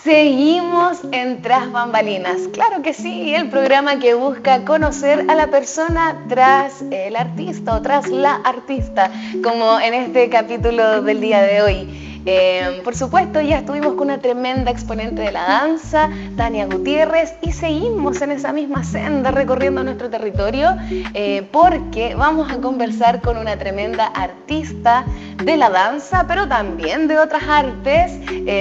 Seguimos en Tras Bambalinas, claro que sí, el programa que busca conocer a la persona tras el artista o tras la artista, como en este capítulo del día de hoy. Por supuesto, ya estuvimos con una tremenda exponente de la danza, Tania Gutiérrez, y seguimos en esa misma senda recorriendo nuestro territorio porque vamos a conversar con una tremenda artista de la danza, pero también de otras artes,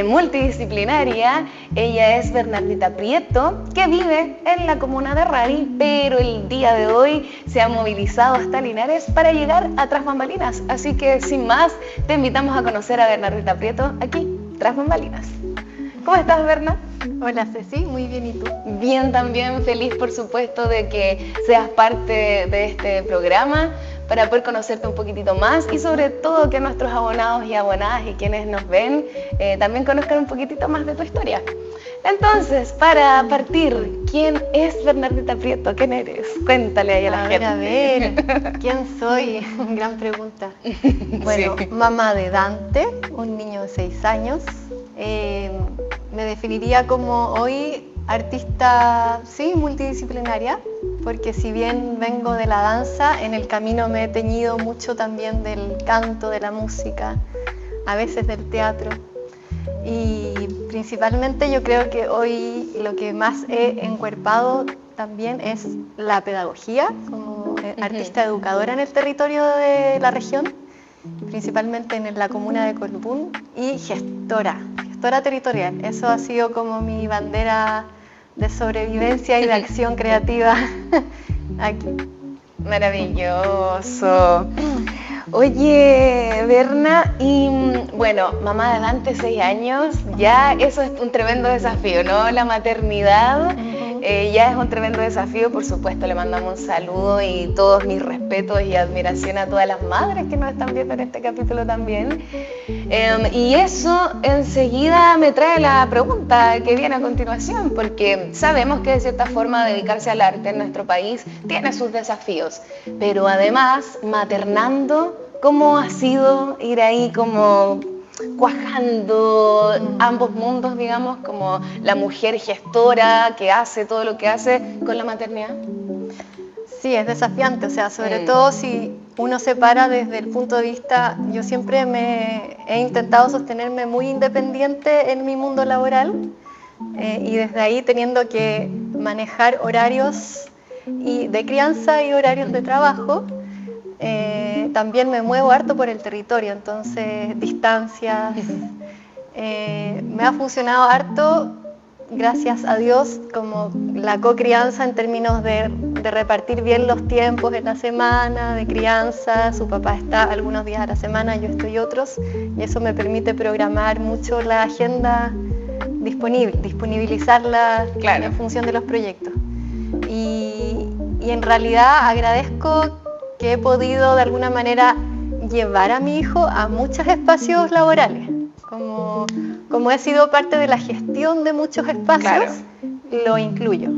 multidisciplinaria. Ella es Bernardita Prieto, que vive en la comuna de Rari, pero el día de hoy se ha movilizado hasta Linares para llegar a Tras Bambalinas. Así que sin más, te invitamos a conocer a Bernardita Prieto aquí, Tras Bambalinas. ¿Cómo estás, Berna? Hola, Ceci, muy bien, ¿y tú? Bien, también feliz, por supuesto, de que seas parte de este programa para poder conocerte un poquitito más y sobre todo que nuestros abonados y abonadas y quienes nos ven también conozcan un poquitito más de tu historia. Entonces, para partir, ¿quién es Bernardita Prieto? ¿Quién eres? Cuéntale ahí a la gente. A ver, ¿quién soy? Gran pregunta. Bueno, sí. Mamá de Dante, un niño de 6 años. Me definiría como hoy artista, sí, multidisciplinaria, porque si bien vengo de la danza, en el camino me he teñido mucho también del canto, de la música, a veces del teatro. Y principalmente yo creo que hoy lo que más he encuerpado también es la pedagogía, como artista educadora en el territorio de la región, principalmente en la comuna de Colbún, y gestora territorial. Eso ha sido como mi bandera de sobrevivencia y de acción creativa aquí. Maravilloso. Oye, Berna, y bueno, mamá de Dante, 6 años, ya eso es un tremendo desafío, ¿no? La maternidad ya es un tremendo desafío, por supuesto, le mandamos un saludo y todos mis respetos y admiración a todas las madres que nos están viendo en este capítulo también. Y eso enseguida me trae la pregunta que viene a continuación, porque sabemos que de cierta forma dedicarse al arte en nuestro país tiene sus desafíos, pero además maternando, ¿cómo ha sido ir ahí como cuajando ambos mundos, digamos, como la mujer gestora que hace todo lo que hace con la maternidad? Sí, es desafiante, o sea, sobre todo si uno se para desde el punto de vista, yo siempre he intentado sostenerme muy independiente en mi mundo laboral y desde ahí teniendo que manejar horarios de crianza y horarios de trabajo. También me muevo harto por el territorio, entonces distancias, me ha funcionado harto, gracias a Dios, como la co-crianza en términos de repartir bien los tiempos en la semana de crianza. Su papá está algunos días a la semana, yo estoy otros, y eso me permite programar mucho la agenda disponibilizarla, claro, en función de los proyectos. Y en realidad agradezco que he podido de alguna manera llevar a mi hijo a muchos espacios laborales. Como he sido parte de la gestión de muchos espacios, claro, lo incluyo.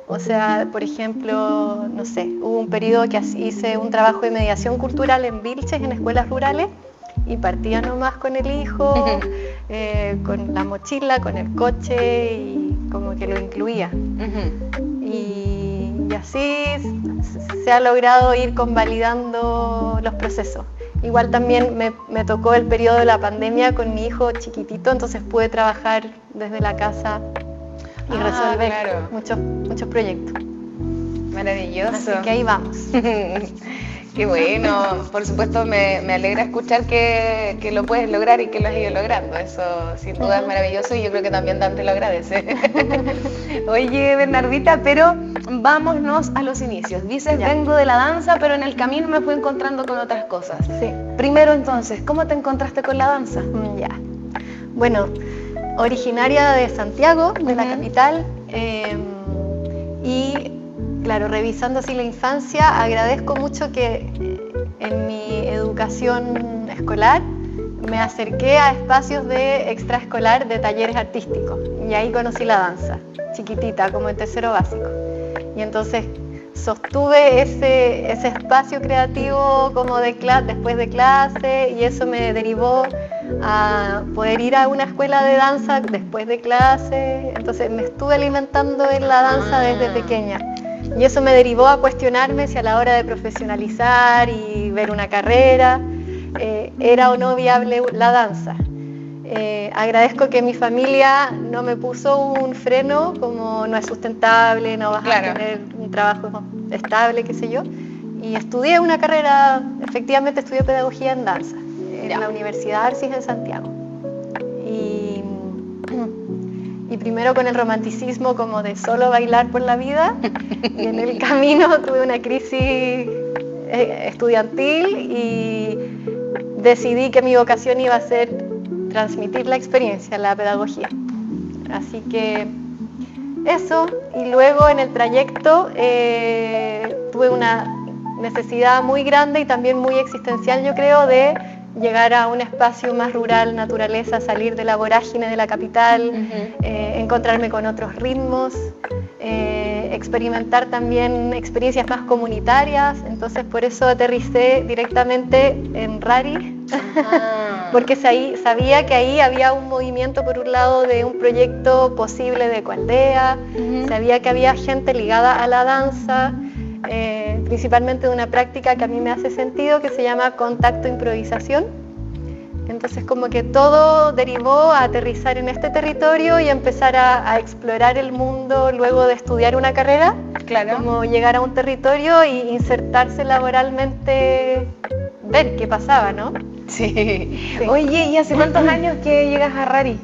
O sea, por ejemplo, no sé, hubo un periodo que hice un trabajo de mediación cultural en Vilches, en escuelas rurales, y partía nomás con el hijo, con la mochila, con el coche, y como que lo incluía. Y así se ha logrado ir convalidando los procesos. Igual también me tocó el periodo de la pandemia con mi hijo chiquitito, entonces pude trabajar desde la casa y resolver, claro, muchos proyectos. Maravilloso. Así que ahí vamos. Qué bueno, por supuesto me alegra escuchar que lo puedes lograr y que lo has ido logrando. Eso sin duda es maravilloso y yo creo que también Dante lo agradece. Oye, Bernardita, pero vámonos a los inicios. Dices, ya, vengo de la danza, pero en el camino me fui encontrando con otras cosas. Sí. Primero entonces, ¿cómo te encontraste con la danza? Ya. Bueno, originaria de Santiago, de la capital, y claro, revisando así la infancia, agradezco mucho que en mi educación escolar me acerqué a espacios de extraescolar, de talleres artísticos, y ahí conocí la danza, chiquitita, como en tercero básico. Y entonces sostuve ese espacio creativo como después de clase, y eso me derivó a poder ir a una escuela de danza después de clase. Entonces me estuve alimentando en la danza desde pequeña. Y eso me derivó a cuestionarme si a la hora de profesionalizar y ver una carrera era o no viable la danza. Agradezco que mi familia no me puso un freno como no es sustentable, no vas a tener un trabajo estable, qué sé yo. Y estudié una carrera, efectivamente estudié pedagogía en danza en la Universidad Arcis en Santiago. Y primero con el romanticismo como de solo bailar por la vida, y en el camino tuve una crisis estudiantil y decidí que mi vocación iba a ser transmitir la experiencia, la pedagogía. Así que eso, y luego en el trayecto tuve una necesidad muy grande y también muy existencial, yo creo, de llegar a un espacio más rural, naturaleza, salir de la vorágine de la capital, encontrarme con otros ritmos, experimentar también experiencias más comunitarias. Entonces por eso aterricé directamente en Rari, porque sabía que ahí había un movimiento, por un lado, de un proyecto posible de ecoaldea, sabía que había gente ligada a la danza, principalmente de una práctica que a mí me hace sentido, que se llama contacto improvisación. Entonces como que todo derivó a aterrizar en este territorio y empezar a explorar el mundo luego de estudiar una carrera, como llegar a un territorio e insertarse laboralmente, ver qué pasaba, ¿no? Sí. Oye, ¿y hace cuántos años que llegas a Rari?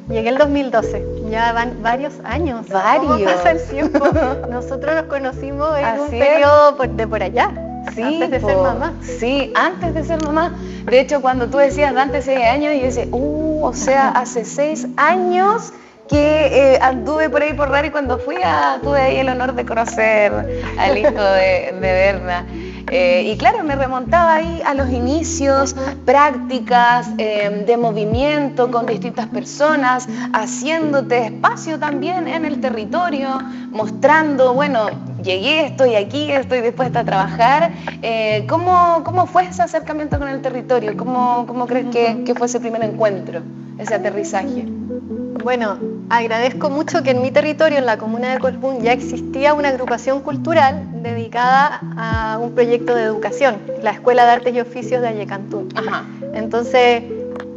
Llegué el 2012, ya van varios años. ¿Varios? ¿Cómo pasa el tiempo? Nosotros nos conocimos en un periodo de por allá, antes de ser mamá. Sí, antes de ser mamá. De hecho, cuando tú decías antes 6 años, yo decía, o sea, hace 6 años que anduve por ahí por Rari. Cuando tuve ahí el honor de conocer al hijo de Berna. Y claro, me remontaba ahí a los inicios, prácticas de movimiento con distintas personas, haciéndote espacio también en el territorio, mostrando, bueno, llegué, estoy aquí, estoy dispuesta a trabajar. ¿Cómo fue ese acercamiento con el territorio? ¿Cómo crees que fue ese primer encuentro, ese aterrizaje? Bueno, agradezco mucho que en mi territorio, en la comuna de Colbún, ya existía una agrupación cultural dedicada a un proyecto de educación, la Escuela de Artes y Oficios de Ayecantún. Entonces,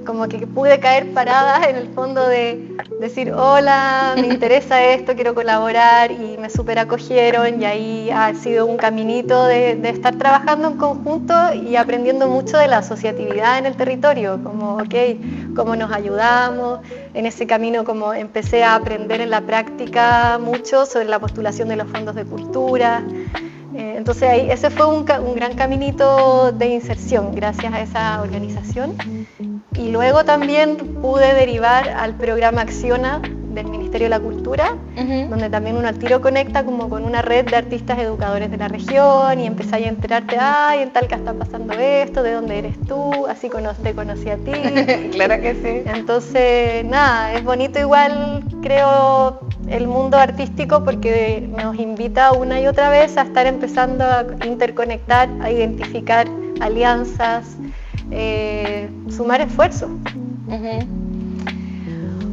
como que pude caer parada en el fondo de decir, hola, me interesa esto, quiero colaborar, y me súper acogieron, y ahí ha sido un caminito de estar trabajando en conjunto y aprendiendo mucho de la asociatividad en el territorio, como, cómo nos ayudamos. En ese camino como empecé a aprender en la práctica mucho sobre la postulación de los fondos de cultura. Entonces ahí, ese fue un gran caminito de inserción gracias a esa organización. Y luego también pude derivar al programa Acciona del Ministerio de la Cultura, donde también uno al tiro conecta como con una red de artistas educadores de la región y empezáis a enterarte, en Talca está pasando esto, de dónde eres tú, así te conocí a ti. Claro que sí. Entonces, nada, es bonito igual, creo, el mundo artístico, porque nos invita una y otra vez a estar empezando a interconectar, a identificar alianzas, sumar esfuerzos.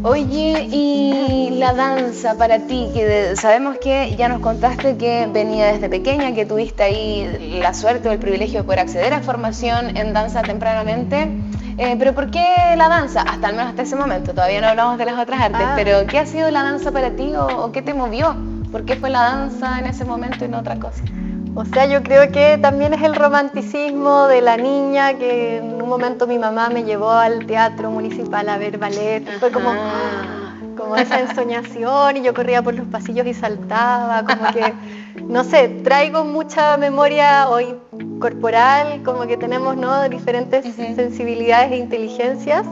Oye, y la danza para ti, que sabemos que ya nos contaste que venía desde pequeña, que tuviste ahí la suerte o el privilegio de poder acceder a formación en danza tempranamente, pero ¿por qué la danza? Hasta al menos hasta ese momento, todavía no hablamos de las otras artes, pero ¿qué ha sido la danza para ti o qué te movió? ¿Por qué fue la danza en ese momento y no otra cosa? O sea, yo creo que también es el romanticismo de la niña, que en un momento mi mamá me llevó al teatro municipal a ver ballet. Fue como esa ensoñación, y yo corría por los pasillos y saltaba, como que, no sé, traigo mucha memoria hoy corporal, como que tenemos, ¿no?, diferentes sensibilidades e inteligencias,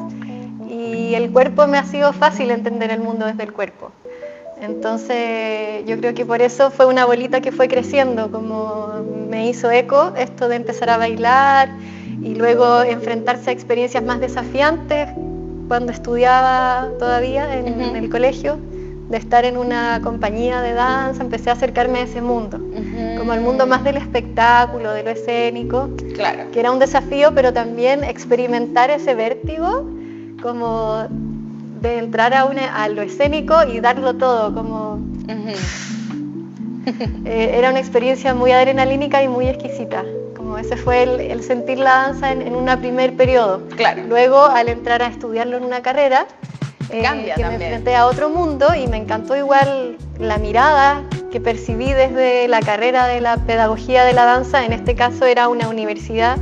y el cuerpo me ha sido fácil entender el mundo desde el cuerpo. Entonces yo creo que por eso fue una bolita que fue creciendo, como me hizo eco esto de empezar a bailar y luego enfrentarse a experiencias más desafiantes cuando estudiaba todavía en el colegio, de estar en una compañía de danza. Empecé a acercarme a ese mundo, como al mundo más del espectáculo, de lo escénico, claro, que era un desafío, pero también experimentar ese vértigo como de entrar a lo escénico y darlo todo, como... era una experiencia muy adrenalínica y muy exquisita. Como ese fue el sentir la danza en un primer periodo. Claro. Luego, al entrar a estudiarlo en una carrera, cambia que también. me enfrenté a otro mundo y me encantó igual la mirada que percibí desde la carrera de la pedagogía de la danza. En este caso era una universidad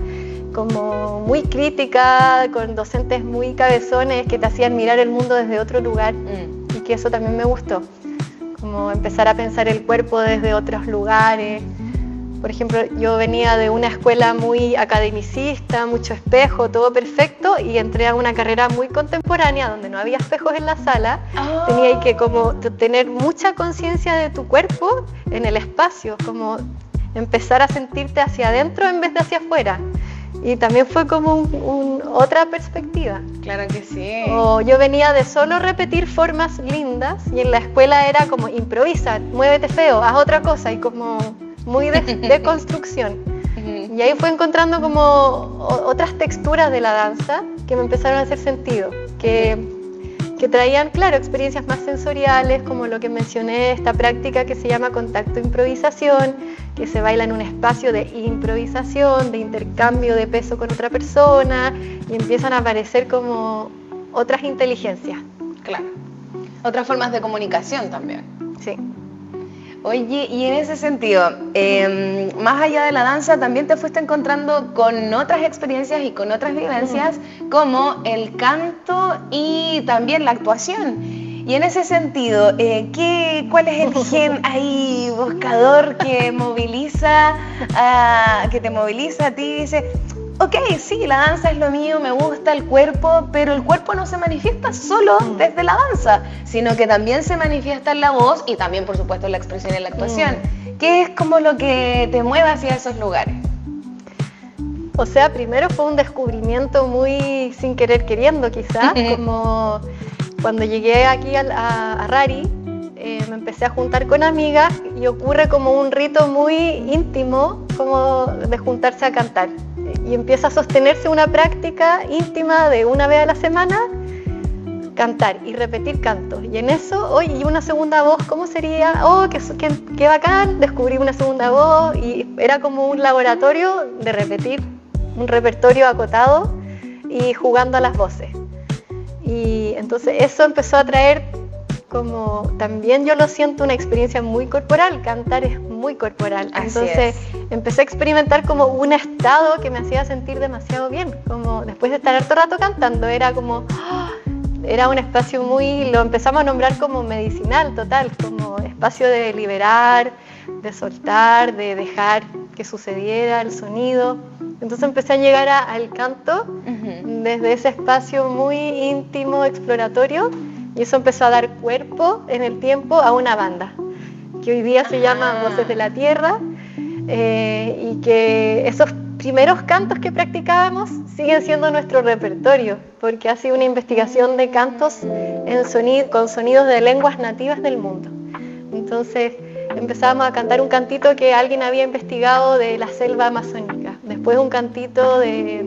como muy crítica, con docentes muy cabezones que te hacían mirar el mundo desde otro lugar y que eso también me gustó. Como empezar a pensar el cuerpo desde otros lugares. Por ejemplo, yo venía de una escuela muy academicista, mucho espejo, todo perfecto, y entré a una carrera muy contemporánea donde no había espejos en la sala. Tenía que como tener mucha conciencia de tu cuerpo en el espacio, como empezar a sentirte hacia adentro en vez de hacia afuera. Y también fue como otra perspectiva. Claro que sí. O yo venía de solo repetir formas lindas y en la escuela era como improvisa, muévete feo, haz otra cosa, y como muy de construcción. Y ahí fue encontrando como otras texturas de la danza que me empezaron a hacer sentido, que traían, claro, experiencias más sensoriales, como lo que mencioné, esta práctica que se llama contacto improvisación, que se baila en un espacio de improvisación, de intercambio de peso con otra persona, y empiezan a aparecer como otras inteligencias. Claro. Otras formas de comunicación también. Sí. Oye, y en ese sentido, más allá de la danza, también te fuiste encontrando con otras experiencias y con otras vivencias, como el canto y también la actuación. Y en ese sentido, ¿cuál es el gen ahí buscador que te moviliza a ti y dice, ok, sí, la danza es lo mío, me gusta el cuerpo, pero el cuerpo no se manifiesta solo desde la danza, sino que también se manifiesta en la voz y también, por supuesto, en la expresión y en la actuación? ¿Qué es como lo que te mueve hacia esos lugares? O sea, primero fue un descubrimiento muy sin querer queriendo, quizás, como cuando llegué aquí a Rari, me empecé a juntar con amigas y ocurre como un rito muy íntimo, como de juntarse a cantar. Y empieza a sostenerse una práctica íntima de una vez a la semana, cantar y repetir cantos. Y en eso, oye, ¿y una segunda voz cómo sería? Oh, qué bacán, descubrí una segunda voz, y era como un laboratorio de repetir un repertorio acotado y jugando a las voces. Y entonces eso empezó a traer, como también yo lo siento, una experiencia muy corporal. Cantar es muy corporal. Entonces empecé a experimentar como un estado que me hacía sentir demasiado bien, como después de estar harto rato cantando, era como era un espacio lo empezamos a nombrar como medicinal total, como espacio de liberar, de soltar, de dejar que sucediera el sonido. Entonces empecé a llegar al canto desde ese espacio muy íntimo, exploratorio, y eso empezó a dar cuerpo en el tiempo a una banda que hoy día se llama Voces de la Tierra, y que esos primeros cantos que practicábamos siguen siendo nuestro repertorio, porque ha sido una investigación de cantos con sonidos de lenguas nativas del mundo. Entonces empezábamos a cantar un cantito que alguien había investigado de la selva amazónica, después un cantito de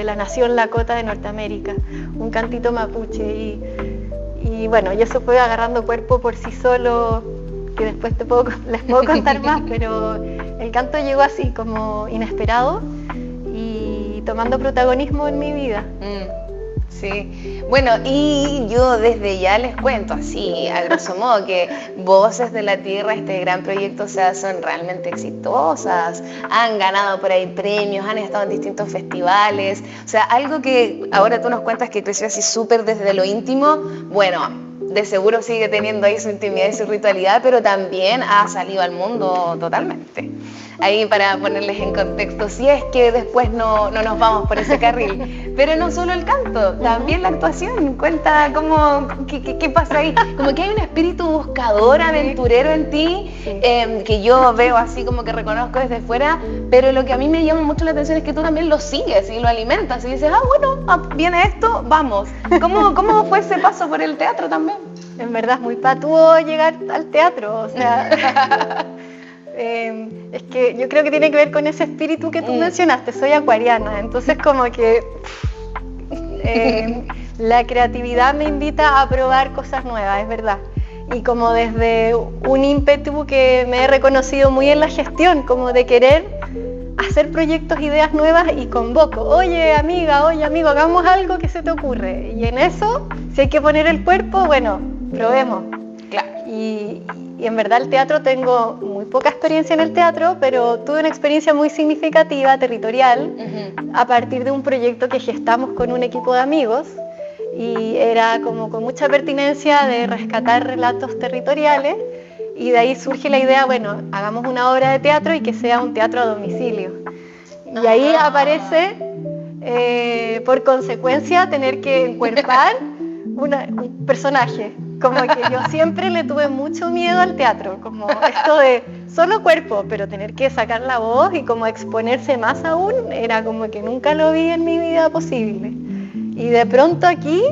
la nación Lakota de Norteamérica, un cantito mapuche, y bueno, y eso fue agarrando cuerpo por sí solo, que después les puedo contar más, pero el canto llegó así, como inesperado y tomando protagonismo en mi vida. Sí, bueno, y yo desde ya les cuento así, a grosso modo, que Voces de la Tierra, este gran proyecto, o sea, son realmente exitosas, han ganado por ahí premios, han estado en distintos festivales, o sea, algo que ahora tú nos cuentas que creció así súper desde lo íntimo, bueno, de seguro sigue teniendo ahí su intimidad y su ritualidad, pero también ha salido al mundo totalmente. Ahí para ponerles en contexto, si es que después no nos vamos por ese carril. Pero no solo el canto, también la actuación. Cuenta qué pasa ahí. Como que hay un espíritu buscador, aventurero en ti, que yo veo así como que reconozco desde fuera, pero lo que a mí me llama mucho la atención es que tú también lo sigues y lo alimentas y dices, viene esto, vamos. ¿Cómo fue ese paso por el teatro también? En verdad es muy patúo llegar al teatro, o sea... es que yo creo que tiene que ver con ese espíritu que tú mencionaste. Soy acuariana, entonces como que la creatividad me invita a probar cosas nuevas, es verdad. Y como desde un ímpetu que me he reconocido muy en la gestión, como de querer hacer proyectos, ideas nuevas, y convoco, oye amiga, oye amigo, hagamos algo que se te ocurre. Y en eso, si hay que poner el cuerpo, bueno, probemos. Claro. Y en verdad el teatro, tengo muy poca experiencia en el teatro, pero tuve una experiencia muy significativa, territorial, a partir de un proyecto que gestamos con un equipo de amigos, y era como con mucha pertinencia de rescatar relatos territoriales, y de ahí surge la idea, bueno, hagamos una obra de teatro y que sea un teatro a domicilio. Y ahí aparece, por consecuencia, tener que encuerpar un personaje. Como que yo siempre le tuve mucho miedo al teatro, como esto de solo cuerpo, pero tener que sacar la voz y como exponerse más aún, era como que nunca lo vi en mi vida posible. Y de pronto aquí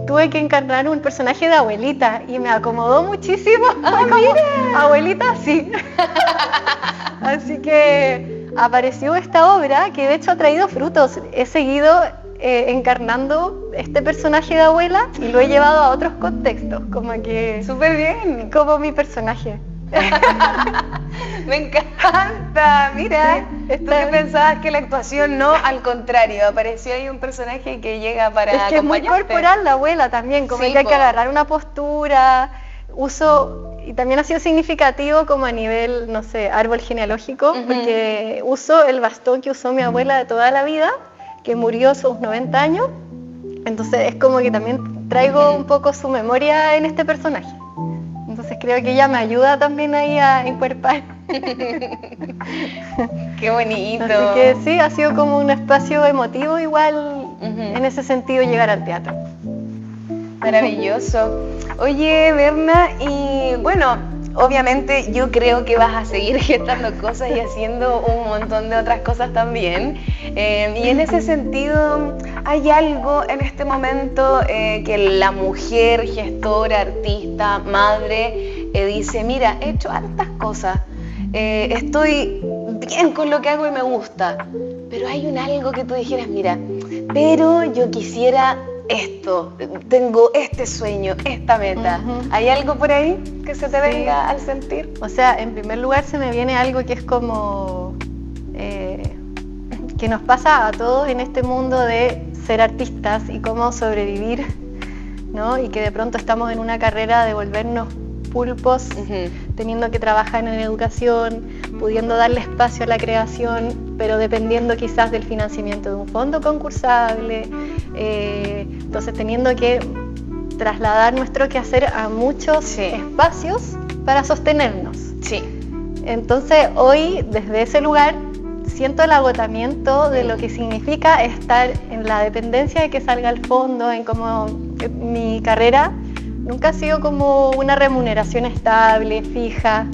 tuve que encarnar un personaje de abuelita y me acomodó muchísimo. Fue como, abuelita, sí. Así que apareció esta obra que de hecho ha traído frutos. He seguido encarnando este personaje de abuela y lo he llevado a otros contextos, como que... Súper bien. Como mi personaje. Me encanta, mira, sí, tú que pensabas que la actuación no, al contrario, apareció ahí un personaje que llega para acompañarte. Es que es muy corporal la abuela también, como sí, que hay que agarrar una postura, y también ha sido significativo como a nivel, no sé, árbol genealógico, porque uso el bastón que usó mi abuela de toda la vida, que murió a sus 90 años, entonces es como que también traigo un poco su memoria en este personaje. Entonces creo que ella me ayuda también ahí a encuerpar. Qué bonito. Así que sí, ha sido como un espacio emotivo igual, en ese sentido, llegar al teatro. Maravilloso. Oye, Berna, y bueno, obviamente yo creo que vas a seguir gestando cosas y haciendo un montón de otras cosas también. Y en ese sentido, ¿hay algo en este momento que la mujer gestora, artista, madre, dice, mira, he hecho hartas cosas, estoy bien con lo que hago y me gusta, pero hay algo que tú dijeras, mira, pero yo quisiera esto, tengo este sueño, esta meta? ¿Hay algo por ahí que se te venga al sentir? O sea, en primer lugar se me viene algo que es como que nos pasa a todos en este mundo de ser artistas y cómo sobrevivir, ¿no? Y que de pronto estamos en una carrera de volvernos pulpos, teniendo que trabajar en educación, pudiendo darle espacio a la creación, pero dependiendo quizás del financiamiento de un fondo concursable, entonces teniendo que trasladar nuestro quehacer a muchos espacios para sostenernos. Sí. Entonces hoy, desde ese lugar, siento el agotamiento de lo que significa estar en la dependencia de que salga el fondo, en cómo mi carrera nunca ha sido como una remuneración estable, fija,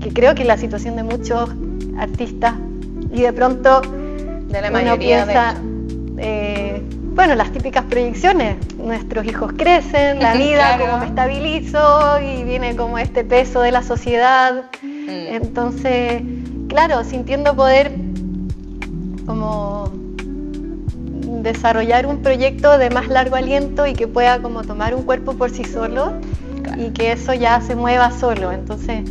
que creo que es la situación de muchos artistas, y de pronto de la mayoría uno piensa, bueno, las típicas proyecciones, nuestros hijos crecen, la vida, claro, como me estabilizo, y viene como este peso de la sociedad, entonces, claro, sintiendo poder como desarrollar un proyecto de más largo aliento y que pueda como tomar un cuerpo por sí solo, claro, y que eso ya se mueva solo. Entonces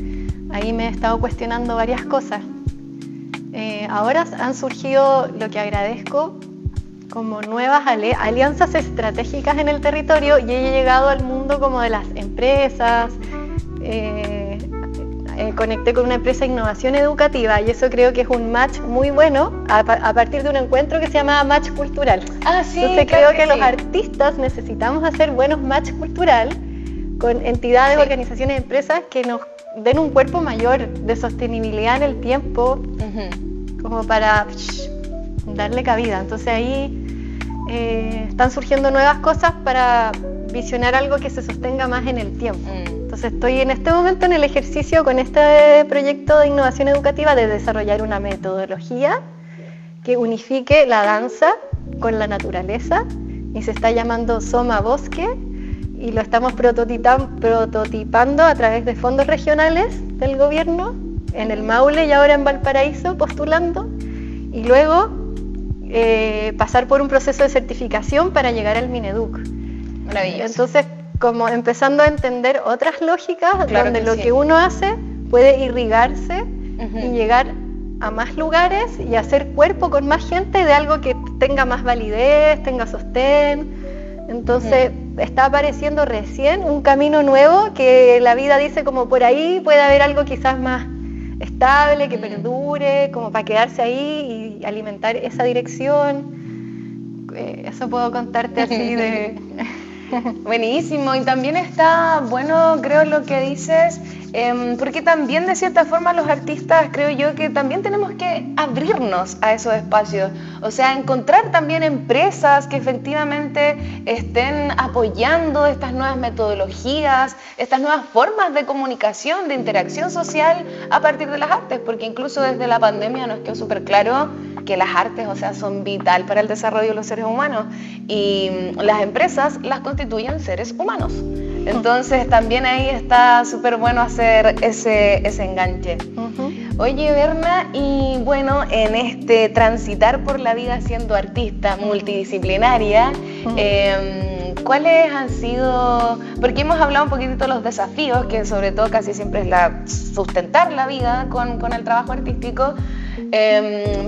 ahí me he estado cuestionando varias cosas. Ahora han surgido, lo que agradezco, como nuevas alianzas estratégicas en el territorio, y he llegado al mundo como de las empresas. Conecté con una empresa de innovación educativa, y eso creo que es un match muy bueno a partir de un encuentro que se llama Match Cultural. Sí, entonces creo que los artistas necesitamos hacer buenos match cultural con entidades, organizaciones, empresas que nos den un cuerpo mayor de sostenibilidad en el tiempo, como para darle cabida. Entonces ahí están surgiendo nuevas cosas para visionar algo que se sostenga más en el tiempo. Entonces estoy en este momento en el ejercicio con este proyecto de innovación educativa de desarrollar una metodología que unifique la danza con la naturaleza, y se está llamando Soma Bosque, y lo estamos prototipando a través de fondos regionales del gobierno, en el Maule y ahora en Valparaíso, postulando, y luego pasar por un proceso de certificación para llegar al Mineduc. Maravilloso. Entonces, como empezando a entender otras lógicas, claro donde que lo sí. que uno hace puede irrigarse y llegar a más lugares y hacer cuerpo con más gente de algo que tenga más validez, tenga sostén. Entonces está apareciendo recién un camino nuevo que la vida dice como por ahí puede haber algo quizás más estable, que perdure, como para quedarse ahí y alimentar esa dirección. Eso puedo contarte así de... Buenísimo, y también está bueno, creo, lo que dices, porque también de cierta forma los artistas, creo yo, que también tenemos que abrirnos a esos espacios, o sea, encontrar también empresas que efectivamente estén apoyando estas nuevas metodologías, estas nuevas formas de comunicación, de interacción social a partir de las artes, porque incluso desde la pandemia nos quedó súper claro que las artes, o sea, son vital para el desarrollo de los seres humanos y las empresas las constituyen seres humanos. Entonces también ahí está súper bueno hacer ese enganche. Oye, Berna, y bueno, en este transitar por la vida siendo artista multidisciplinaria, ¿cuáles han sido? Porque hemos hablado un poquitito de los desafíos, que sobre todo casi siempre es sustentar la vida con el trabajo artístico,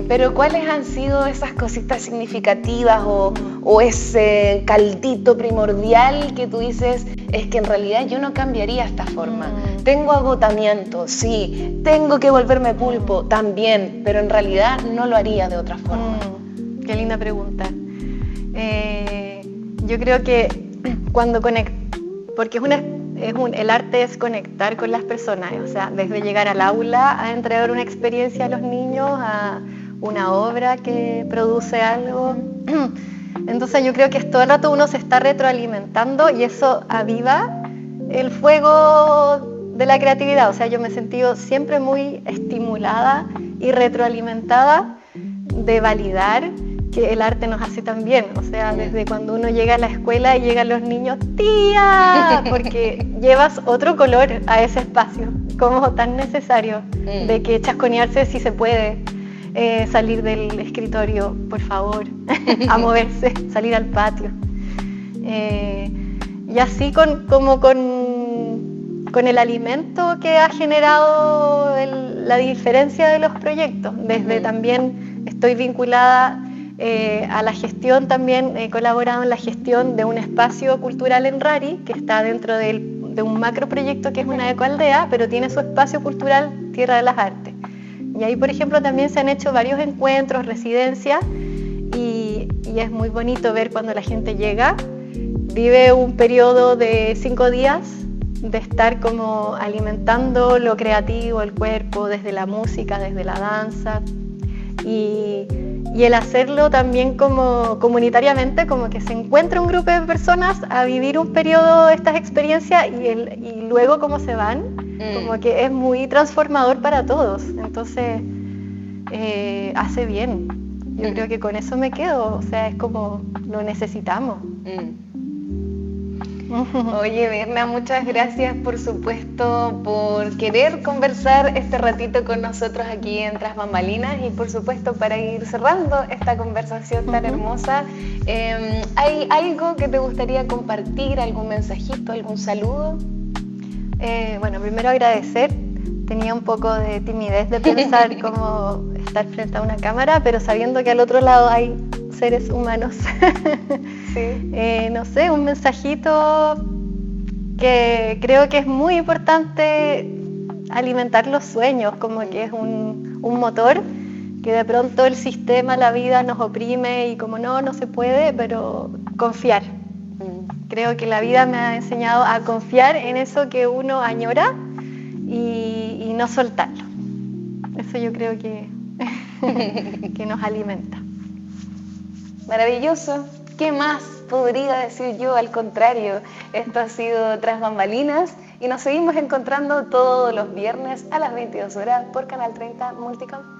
pero ¿cuáles han sido esas cositas significativas o ese caldito primordial que tú dices, es que en realidad yo no cambiaría esta forma? Tengo agotamiento, sí, tengo que volverme pulpo, también, pero en realidad no lo haría de otra forma. Qué linda pregunta. Yo creo que cuando porque el arte es conectar con las personas, o sea, desde llegar al aula a entregar una experiencia a los niños, a una obra que produce algo. Entonces yo creo que todo el rato uno se está retroalimentando y eso aviva el fuego de la creatividad. O sea, yo me he sentido siempre muy estimulada y retroalimentada de validar que el arte nos hace tan bien. O sea, desde cuando uno llega a la escuela y llegan los niños, ¡tía! Porque llevas otro color a ese espacio, como tan necesario, de que chasconearse si se puede, salir del escritorio, por favor, a moverse, salir al patio. Y así con el alimento que ha generado la diferencia de los proyectos. Desde también estoy vinculada a la gestión, también he colaborado en la gestión de un espacio cultural en Rari, que está dentro de un macro proyecto que es una ecoaldea, pero tiene su espacio cultural Tierra de las Artes. Y ahí, por ejemplo, también se han hecho varios encuentros, residencias, y es muy bonito ver cuando la gente llega, vive un periodo de 5 días de estar como alimentando lo creativo, el cuerpo, desde la música, desde la danza, y el hacerlo también como comunitariamente, como que se encuentra un grupo de personas a vivir un periodo de estas experiencias y luego cómo se van, como que es muy transformador para todos. Entonces hace bien. Yo creo que con eso me quedo, o sea, es como lo necesitamos. Oye, Berna, muchas gracias, por supuesto, por querer conversar este ratito con nosotros aquí en Tras Bambalinas y, por supuesto, para ir cerrando esta conversación tan hermosa, ¿hay algo que te gustaría compartir, algún mensajito, algún saludo? Bueno, primero agradecer. Tenía un poco de timidez de pensar cómo estar frente a una cámara, pero sabiendo que al otro lado hay seres humanos. Sí. No sé, un mensajito que creo que es muy importante: alimentar los sueños, como que es un motor que de pronto el sistema, la vida nos oprime y como no se puede, pero confiar. Creo que la vida me ha enseñado a confiar en eso que uno añora y no soltarlo. Eso yo creo que nos alimenta. Maravilloso. ¿Qué más podría decir yo? Al contrario, esto ha sido Tras Bambalinas y nos seguimos encontrando todos los viernes a las 22 horas por Canal 30 Multicom.